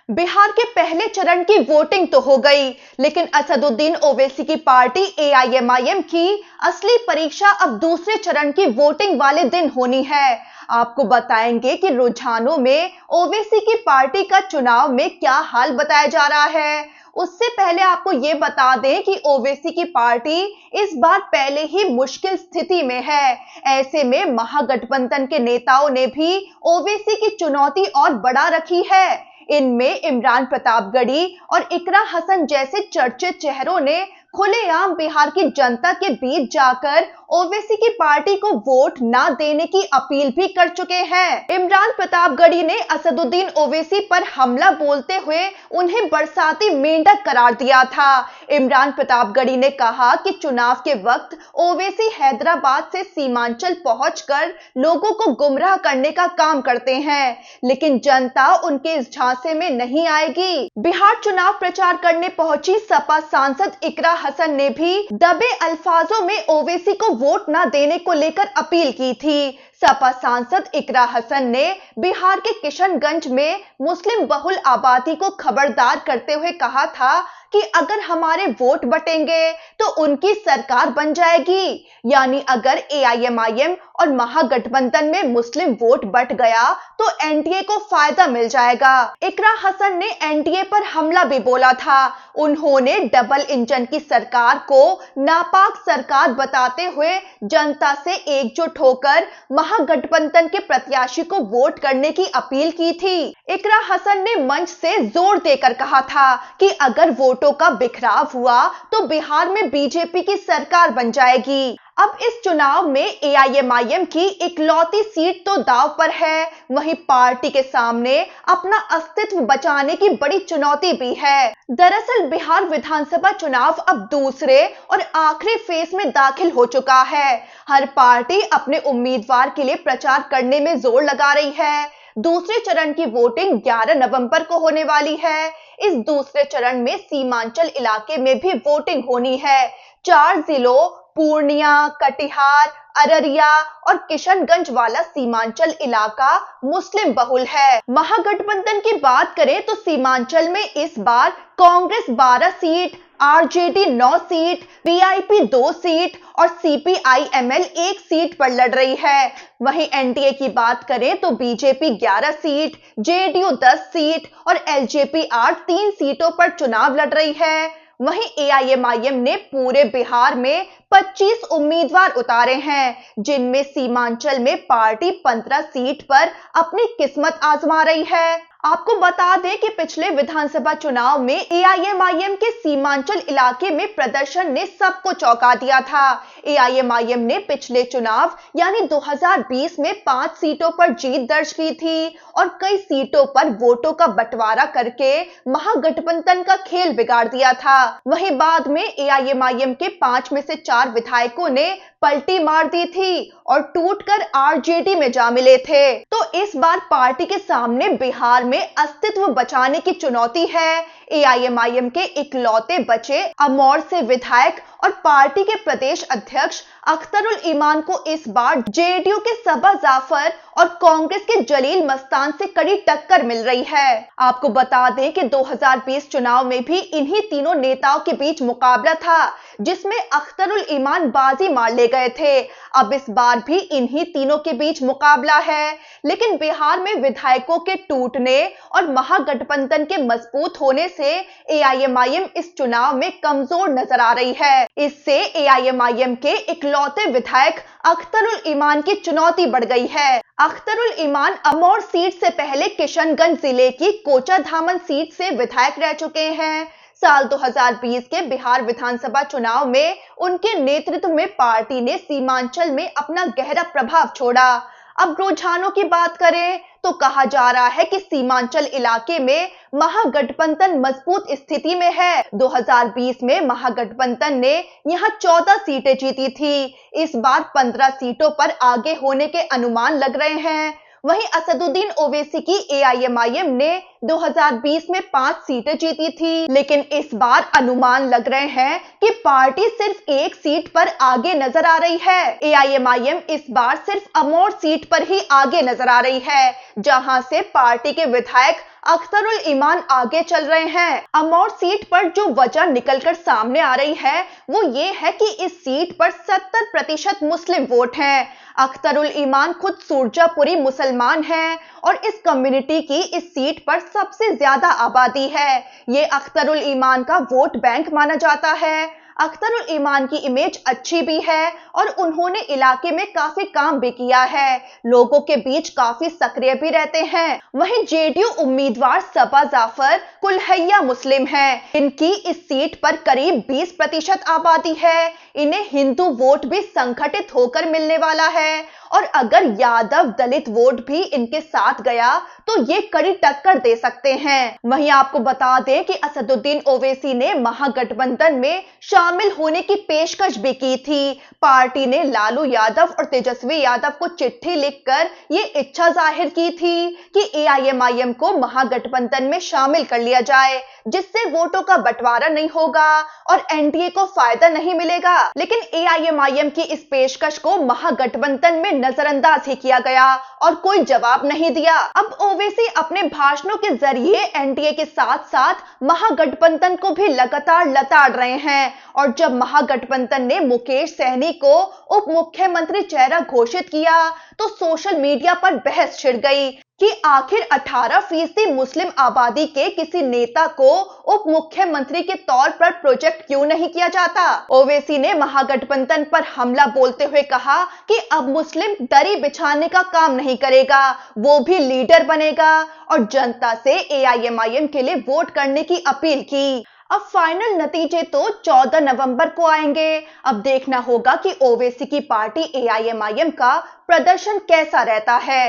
बिहार के पहले चरण की वोटिंग तो हो गई, लेकिन असदुद्दीन ओवैसी की पार्टी एआईएमआईएम की असली परीक्षा अब दूसरे चरण की वोटिंग वाले दिन होनी है। आपको बताएंगे कि रुझानों में ओवैसी की पार्टी का चुनाव में क्या हाल बताया जा रहा है। उससे पहले आपको ये बता दें कि ओवैसी की पार्टी इस बार पहले ही मुश्किल स्थिति में है। ऐसे में महागठबंधन के नेताओं ने भी ओवैसी की चुनौती और बढ़ा रखी है। इनमें इमरान प्रतापगढ़ी और इकरा हसन जैसे चर्चित चेहरों ने खुलेआम बिहार की जनता के बीच जाकर ओवैसी की पार्टी को वोट ना देने की अपील भी कर चुके हैं। इमरान प्रतापगढ़ी ने असदुद्दीन ओवैसी पर हमला बोलते हुए उन्हें बरसाती मेंढक करार दिया था। इमरान प्रतापगढ़ी ने कहा कि चुनाव के वक्त ओवैसी हैदराबाद से सीमांचल पहुंचकर लोगों को गुमराह करने का काम करते हैं, लेकिन जनता उनके इस झांसे में नहीं आएगी। बिहार चुनाव प्रचार करने पहुंची सपा सांसद इकरा हसन ने भी दबे अल्फाजों में ओवैसी को वोट न देने को लेकर अपील की थी। सपा सांसद इकरा हसन ने बिहार के किशनगंज में मुस्लिम बहुल आबादी को खबरदार करते हुए कहा था कि अगर हमारे वोट बटेंगे तो उनकी सरकार बन जाएगी, यानी अगर एआईएमआईएम और महागठबंधन में मुस्लिम वोट बट गया तो एनडीए को फायदा मिल जाएगा। इकरा हसन ने एनडीए पर हमला भी बोला था। उन्होंने डबल इंजन की सरकार को नापाक सरकार बताते हुए जनता से एकजुट होकर महागठबंधन के प्रत्याशी को वोट करने की अपील की थी। इकरा हसन ने मंच से जोर देकर कहा था कि अगर वोटों का बिखराव हुआ तो बिहार में बीजेपी की सरकार बन जाएगी। अब इस चुनाव में एआईएमआईएम की इकलौती सीट तो दांव पर है, वहीं पार्टी के सामने अपना अस्तित्व बचाने की बड़ी चुनौती भी है। दरअसल बिहार विधानसभा चुनाव अब दूसरे और आखिरी फेज में दाखिल हो चुका है। हर पार्टी अपने उम्मीदवार के लिए प्रचार करने में जोर लगा रही है। दूसरे चरण की वोटिंग 11 नवंबर को होने वाली है। इस दूसरे चरण में सीमांचल इलाके में भी वोटिंग होनी है। 4 जिलों पूर्णिया, कटिहार, अररिया और किशनगंज वाला सीमांचल इलाका मुस्लिम बहुल है। महागठबंधन की बात करें तो सीमांचल में इस बार Congress 12 seat, RJD 9 seat, VIP 2 seat और सीपीआईएमएल 1 सीट पर लड़ रही है। वहीं एनडीए की बात करें तो बीजेपी 11 सीट, जेडीयू 10 सीट और एलजेपी 3 सीटों पर चुनाव लड़ रही है। वहीं एआईएमआईएम ने पूरे बिहार में 25 उम्मीदवार उतारे हैं, जिनमें सीमांचल में पार्टी 15 सीट पर अपनी किस्मत आजमा रही है। आपको बता दें कि पिछले विधानसभा चुनाव में एआईएमआईएम के सीमांचल इलाके में प्रदर्शन ने सबको चौंका दिया था। एआईएमआईएम ने पिछले चुनाव यानी 2020 में 5 सीटों पर जीत दर्ज की थी और कई सीटों पर वोटों का बंटवारा करके महागठबंधन का खेल बिगाड़ दिया था। वहीं बाद में एआईएमआईएम के 5 में से 4 विधायकों ने पलटी मार दी थी और टूटकर आरजेडी में जा मिले थे। तो इस बार पार्टी के सामने बिहार में अस्तित्व बचाने की चुनौती है। एआईएमआईएम के इकलौते बचे अमौर से विधायक और पार्टी के प्रदेश अध्यक्ष अख्तरुल ईमान को इस बार जेडीयू के सबा जाफर और कांग्रेस के जलील मस्तान से कड़ी टक्कर मिल रही है। आपको बता दें कि 2020 चुनाव में भी इन्हीं तीनों नेताओं के बीच मुकाबला था, जिसमें अख्तरुल ईमान बाजी मार ले गए थे। अब इस बार भी इन्हीं तीनों के बीच मुकाबला है, लेकिन बिहार में विधायकों के टूटने और महागठबंधन के मजबूत होने से एआईएमआईएम इस चुनाव में कमजोर नजर आ रही है। इससे एआईएमआईएम के इकलौते विधायक अख्तरुल ईमान की चुनौती बढ़ गई है। अख्तरुल ईमान अमौर सीट से पहले किशनगंज जिले की कोचाधामन सीट से विधायक रह चुके हैं। साल 2020 के बिहार विधानसभा चुनाव में उनके नेतृत्व में पार्टी ने सीमांचल में अपना गहरा प्रभाव छोड़ा। अब रुझानों की बात करें तो कहा जा रहा है कि सीमांचल इलाके में महागठबंधन मजबूत स्थिति में है। 2020 में महागठबंधन ने यहां 14 सीटें जीती थी। इस बार 15 सीटों पर आगे होने के अनुमान लग रहे हैं। वहीं असदुद्दीन ओवैसी की एआईएमआईएम ने 2020 में 5 सीटें जीती थी, लेकिन इस बार अनुमान लग रहे हैं कि पार्टी सिर्फ 1 सीट पर आगे नजर आ रही है। एआईएमआईएम इस बार सिर्फ अमौर सीट पर ही आगे नजर आ रही है, जहां से पार्टी के विधायक अख्तरुल ईमान आगे चल रहे हैं। अमौर सीट पर जो वजह निकलकर सामने आ रही है वो ये है कि इस सीट पर 70% मुस्लिम वोट हैं। अख्तरुल ईमान खुद सुरजापुरी मुसलमान हैं और इस कम्युनिटी की इस सीट पर सबसे ज्यादा आबादी है। ये अख्तरुल ईमान का वोट बैंक माना जाता है। अख्तरुल ईमान की इमेज अच्छी भी है और उन्होंने इलाके में काफी काम भी किया है, लोगों के बीच काफी सक्रिय भी रहते हैं। वहीं जेडीयू उम्मीदवार सबा जाफर कुल्हैया मुस्लिम हैं। इनकी इस सीट पर करीब 20% आबादी है। इन्हें हिंदू वोट भी संगठित होकर मिलने वाला है और अगर यादव दलित वोट भी इनके साथ गया तो ये कड़ी टक्कर दे सकते हैं। वहीं आपको बता दें कि असदुद्दीन ओवैसी ने महागठबंधन में शामिल होने की पेशकश भी की थी। पार्टी ने लालू यादव और तेजस्वी यादव को चिट्ठी लिखकर ये इच्छा जाहिर की थी कि एआईएमआईएम को महागठबंधन में शामिल कर लिया जाए, जिससे वोटों का बंटवारा नहीं होगा और एनडीए को फायदा नहीं मिलेगा। लेकिन एआईएमआईएम की इस पेशकश को महागठबंधन में नजरअंदाज ही किया गया और कोई जवाब नहीं दिया। अब ओवैसी अपने भाषणों के जरिए एनडीए के साथ साथ महागठबंधन को भी लगातार लताड़ रहे हैं और जब महागठबंधन ने मुकेश सहनी को उप मुख्यमंत्री चेहरा घोषित किया तो सोशल मीडिया पर बहस छिड़ गई कि आखिर 18% मुस्लिम आबादी के किसी नेता को उप मुख्यमंत्री के तौर पर प्रोजेक्ट क्यों नहीं किया जाता। ओवैसी ने महागठबंधन पर हमला बोलते हुए कहा कि अब मुस्लिम दरी बिछाने का काम नहीं करेगा, वो भी लीडर बनेगा और जनता से एआईएमआईएम के लिए वोट करने की अपील की। अब फाइनल नतीजे तो 14 नवंबर को आएंगे। अब देखना होगा कि ओवैसी की पार्टी एआईएमआईएम का प्रदर्शन कैसा रहता है।